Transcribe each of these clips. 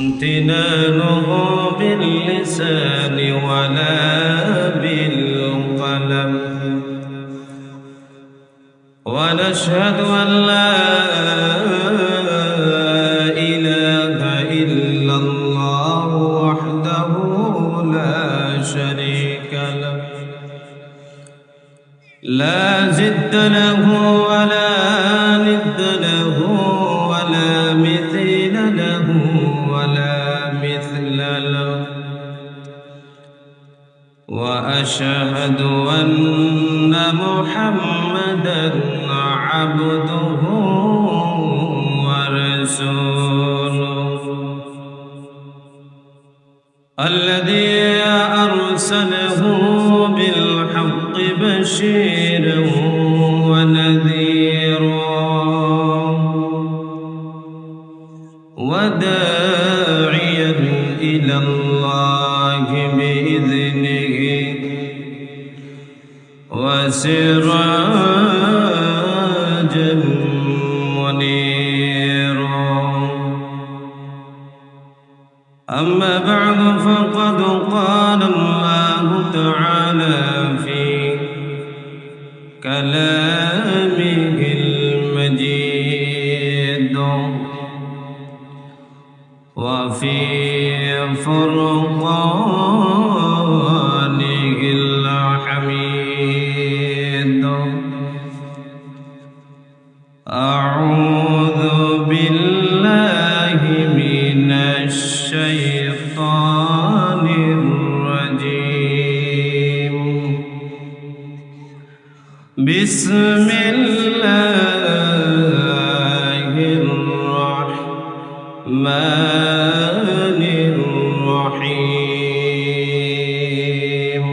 امتنانه باللسان ولا بالقلم ونشهد أن لا إله إلا الله وحده لا شريك له لا ضد له ولا ند له ولا مثيل له ولا مثل له وأشهد أن محمدًا عبده ورسوله الذي أرسله بالحق بشيرا ونذيرا وداعيا إلى الله بإذنه وسراجا منيرا أما بعد فقد قال الله تعالى في كلامه المجيد وفي فرقانه الحميد أعوذ بالله من الشيطان الرجيم بسم الله الرحمن الرحيم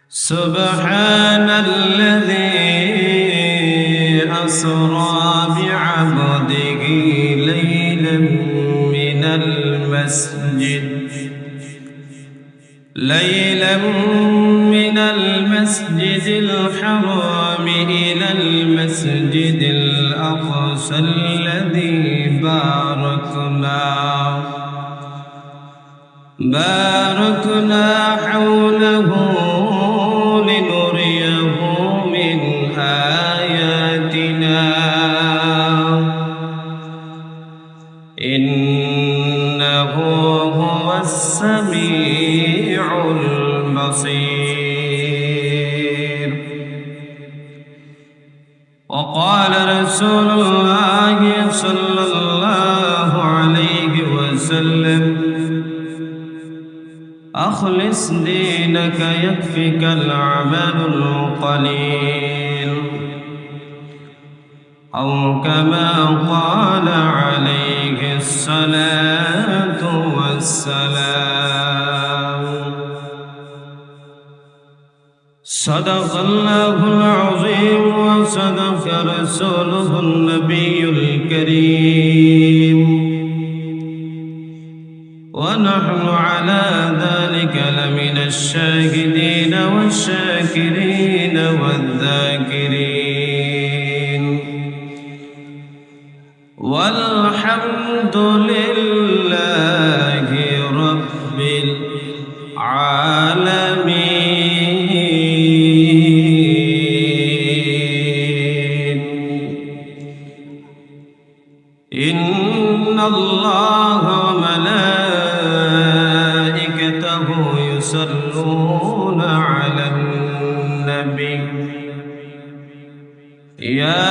سبحان الذي أسرى بعبده ليلا من المسجد الحرام إلى المسجد الأقصى الذي باركنا حوله لنريه من آياتنا إنه هو السميع البصير وقال رسول الله صلى الله عليه وسلم أخلص دينك يكفك العمل القليل أو كما قال عليه الصلاة والسلام صدق الله العظيم وصدق رسوله النبي الكريم ونحن على ذلك لمن الشاهدين والشاكرين والذاكرين والحمد لله رب العالمين إن الله وملائكته يصلون على النبي يا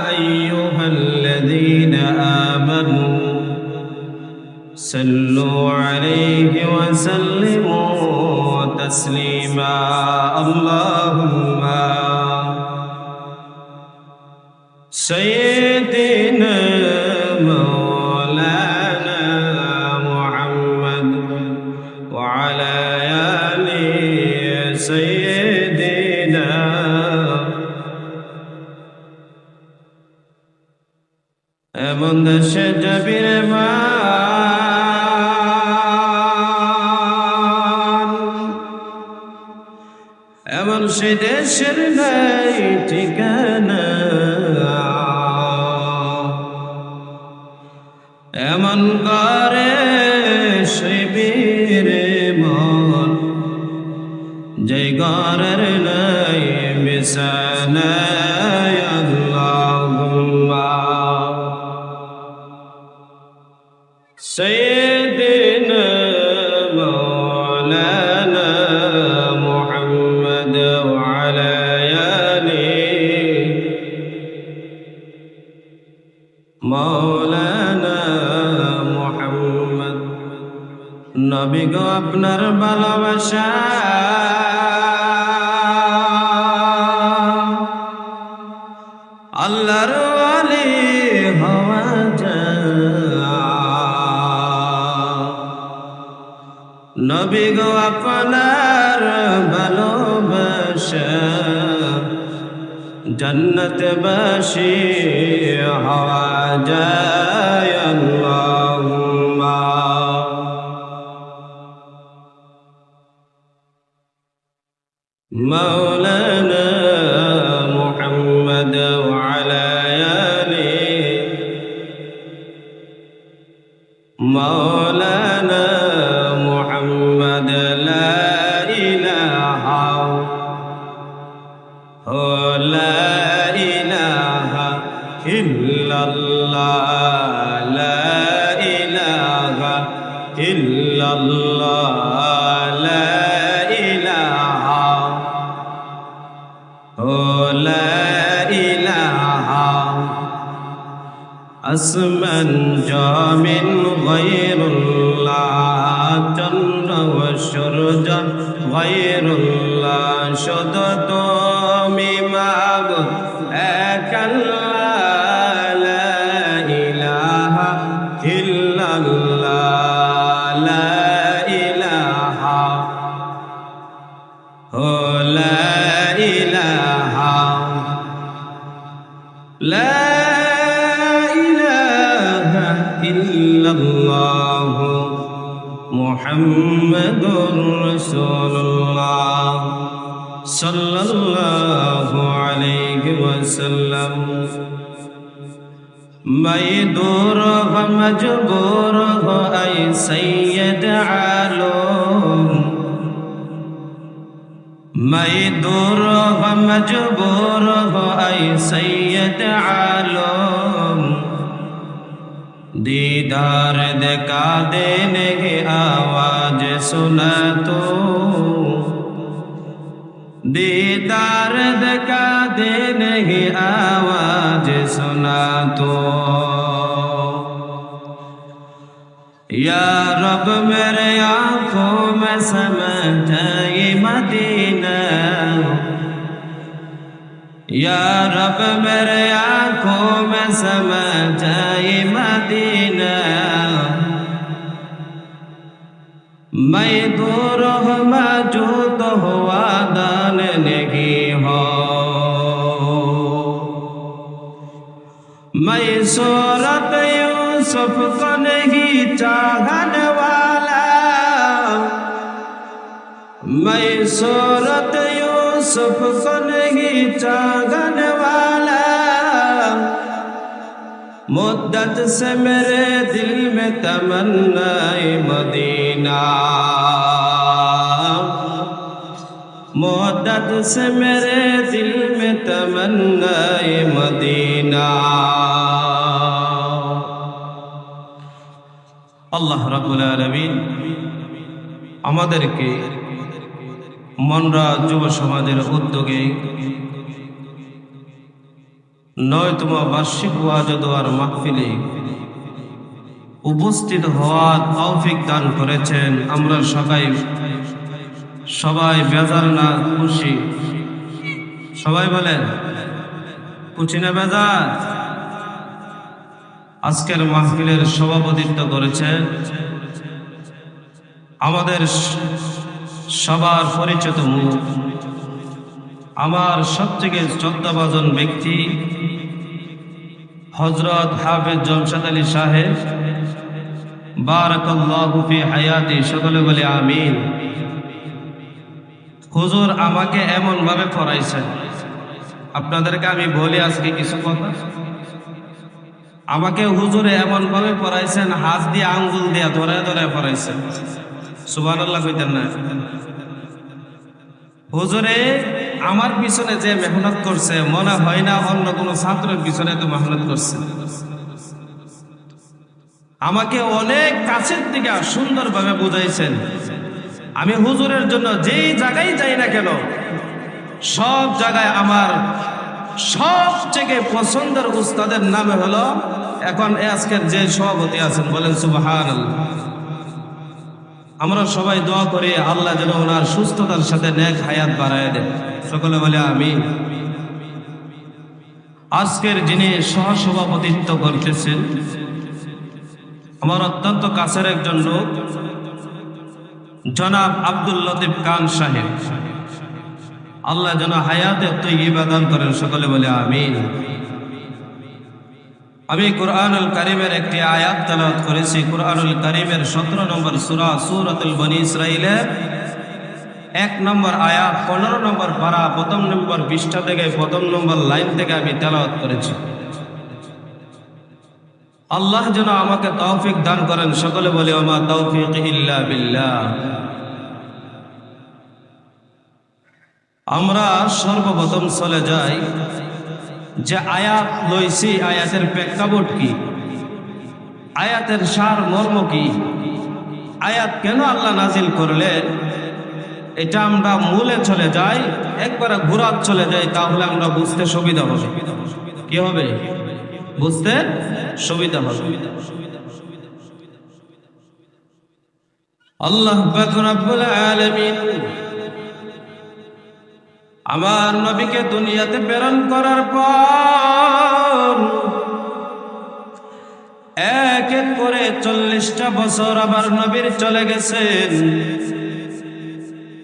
أيها الذين آمنوا صلوا عليه وسلموا تسليما اللهم سيدنا مولانا محمد وعلى آل سيدنا এমন দেশে যাবি রে মান এমন সে দেশের নাই ঠিকানা কেমন করে শিবিরে মন যে ঘরের নাই বিছানা আল্লাহুম্মা সাইয়্যিদিনা মাওলানা মুহাম্মদ ওয়া আলা আলিহি মাওলানা মুহাম্মদ। নবী গো আপনার ভালোবাসা আল্লাহর ওয়ালি হওয়া যায়। নবী গো আপনার ভালোবাসা জান্নাতবাসী হওয়া যায়। আল্লাহুম্মা মাওলানা মুহাম্মদ ওয়া আলা আলিহি মাওলানা মুহাম্মদ লা ইলাহা লা ইলাহা ইল্লাল্লাহ লা ইলাহা ইল্লাল্লাহ লা ইলাহা লা ইলাহা আসমান জামিন গায়রুল্লাহ চন্দ্র ও সূর্য গায়রুল্লাহ শুধু তুমি মাবুদ এক আল্লাহ লা ইলাহা ইল্লাল্লাহ লা ইলাহা লা ইলাহা লা ইলাহা ইল্লাল্লাহ মুহাম্মাদুর রাসূলুল্লাহ সাল্লাল্লাহু আলাইহি ওয়াসাল্লাম। मैं दूर हो मजबूर हो ऐ सैयद आलम मैं दूर हो मजबूर हो ऐ सैयद आलम दीदार दिखा देने की आवाज सुना तो दीदार दिखा देने की आवाज सुना तो या रब मेरे आँखों में समझा ये मदीना या रब मेरे आँखों में समझा ये मदीना मैं दूर हो मौजूद हुआ दान नहीं हो मैं सूरत यूसुफ को नहीं चाहने वाला मैं सूरत यूसुफ को नहीं चाहने वाला मुद्दत से मेरे दिल में तमन्ना मदीना मुद्दत से मेरे दिल में तमन्ना मदीना। আল্লাহ রাব্বুল আলামিন আমাদেরকে মনরা যুব সমাজের উদ্যোগে ৯তম বার্ষিক ওয়াজ ও দোয়ার মাহফিলে উপস্থিত হওয়ার তৌফিক দান করেছেন। আমরা সবাই বেজার না খুশি? সবাই বলেন খুশি না বেজার? আজকের মাহফিলের সভাপতিত্ব করেছেন আমাদের সবার পরিচিত মুখ, আমার সবথেকে শ্রদ্ধাভাজন ব্যক্তি হযরত হাফেজ জমশেদ আলী সাহেব, বারাকাল্লাহু ফি হায়াতি। সকলে বলে আমিন। হুজুর আমাকে এমন ভাবে পড়াইছেন, আপনাদেরকে আমি বলি আজকে কিছু কথা। আমাকে হুজুরে এমন ভাবে পড়াইছেন, হাত দিয়ে আঙ্গুল দিয়ে ধরে ধরে পড়াইছেন। সুবহানাল্লাহ কইতেন না? হুজুরে আমার পিছনে যে মেহনত করছে, মনে হয় না অন্য কোনো ছাত্রের পিছনে তো মেহনত করছে। আমাকে অনেক কাছের থেকে সুন্দরভাবে বুঝাইছেন। আমি হুজুরের জন্য যেই জায়গায় যাই না কেন, সব জায়গায় আমার সবথেকে পছন্দের উস্তাদের নামে হলো এখন আজকের যে সভাপতি আছেন, বলেন সুবহানাল্লাহ। আমরা সবাই দোয়া করি আল্লাহ যেন ওনার সুস্থতার সাথে নেক হায়াত বাড়ায় দেন, সকলে বলে আমিন। আজকের যিনি সহসভাপতিত্ব করতেছেন আমার অত্যন্ত কাছের একজন লোক, জনাব আব্দুল লতিফ খান সাহেব। আল্লাহ যেন হায়াতে তৈয়্যিবা দান করেন, সকলে বলে আমিন। আমি কুরআনুল কারীমের একটি আয়াত তেলাওয়াত করেছি। কুরআনুল কারীমের 17 নম্বর সূরা সূরাতুল বনী ইসরাঈলের 1 নম্বর আয়াত 15 নম্বর পারা 1 নম্বর পৃষ্ঠা থেকে 1 নম্বর লাইন থেকে আমি তেলাওয়াত করেছি। আল্লাহ যেন আমাকে তৌফিক দান করেন, সকলে বলে ওমা তৌফিক ইল্লা বিল্লাহ। আমরা সর্বপ্রথম চলে যাই যে আয়াত লইছি, আয়াতের প্রেক্ষাপট কি, আয়াতের সার মর্ম কি, আয়াত কেন আল্লাহ নাজিল করলেন, এটা আমরা মূলে চলে যাই, একবারে ঘুরাত চলে যাই, তাহলে আমরা বুঝতে সুবিধা হবে। কি হবে? বুঝতে সুবিধা হবে। আল্লাহ পাক রব্বুল আলামিন আমার নবীকে দুনিয়াতে প্রেরণ করার পর এক এক করে 40টা বছর আবার নবীর চলে গেছেন।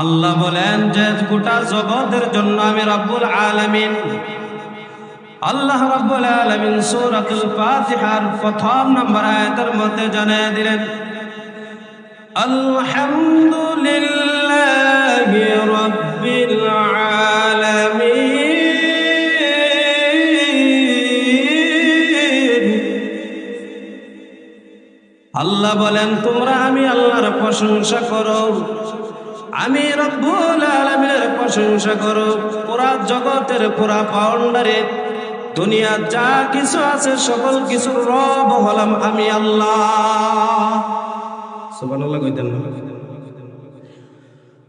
আল্লাহ বলেন যে গোটা জগতের জন্য আমি রব্বুল আলামিন, আল্লাহ রব্বুল আলামিন সূরাতুল ফাতিহার 1 নম্বর আয়াতের মধ্যে জানিয়ে দিলেন আলহামদুলিল্লাহি রাব্বিল আলামিন। আল্লাহ বলেন তোমরা আমি আল্লাহর প্রশংসা করো, আমি রব্বুল আলামিনের প্রশংসা করো। পুরা জগতের পুরা বাউন্ডারি দুনিয়া যা কিছু আছে সকল কিছুর রব হলাম আমি আল্লাহ। সুবহানাল্লাহ কইতেন না?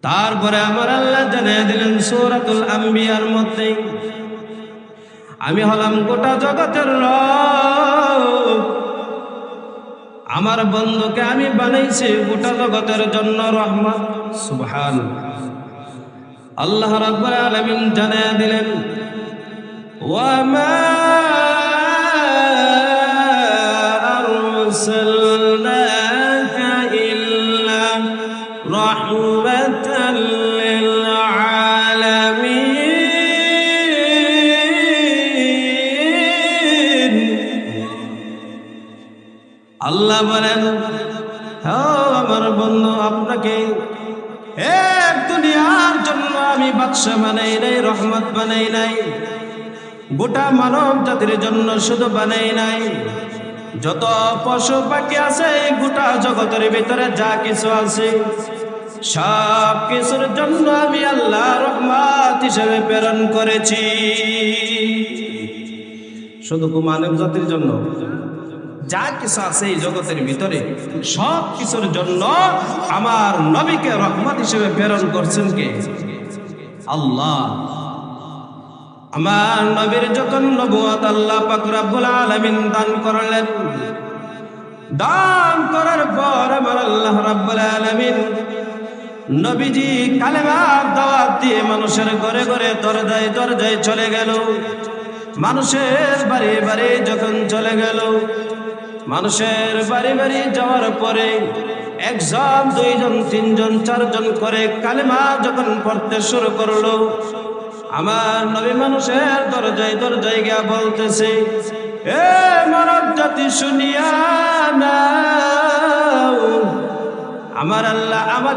তারপরে আমার আল্লাহ জানিয়ে দিলেন সূরাতুল আম্বিয়ার মধ্যে আমি হলাম গোটা জগতের রব। আমার বন্ধুকে আমি বানাইছি গোটা জগতের জন্য রহমত। সুবহানাল্লাহ। আল্লাহ রাব্বুল আলামিন জানিয়ে দিলেন ওয়ামা আরসালনাকা ইল্লা রাহমাতাল লিল আলামিন। আল্লাহ বলেন আমার বন্ধু আপনাকে এক দুনিয়ার জন্য আমি বাদশা বানাই নাই, রহমত বানাই নাই, গোটা মানব জাতির জন্য শুধু বানাই নাই, যত পশু পাখি আছে গোটা জগতের ভিতরে যা কিছু আছে সব কিছুর জন্য আমি আল্লাহ রহমত হিসেবে প্রেরণ করেছি। শুধু মানব জাতির জন্য যা কিছু আছে এই জগতের ভিতরে সব কিছুর জন্য আমার নবীকে রহমত হিসেবে প্রেরণ করছেন কে? আল্লাহ। আমার নবীর যখন নবুয়ত আল্লাহ পাক রব্বুল আলামিন দান করলেন, দান করার পর আমার আল্লাহ রব্বুল আলামিন নবীজি কালেমার দাওয়াত দিয়ে মানুষের ঘরে ঘরে দরজায় দরজায় চলে গেল। মানুষের বাড়ি বাড়ি যখন চলে গেল, মানুষের বাড়ি বাড়ি যাওয়ার পরে একজন দুইজন তিনজন চারজন করে কালেমা যখন পড়তে শুরু করলো, আমার নবী মানুষের দরজায় দরজায় গিয়া বলতেছে এ মানব জাতি শুনিয়া নাও, আমার আল্লাহ আমাকে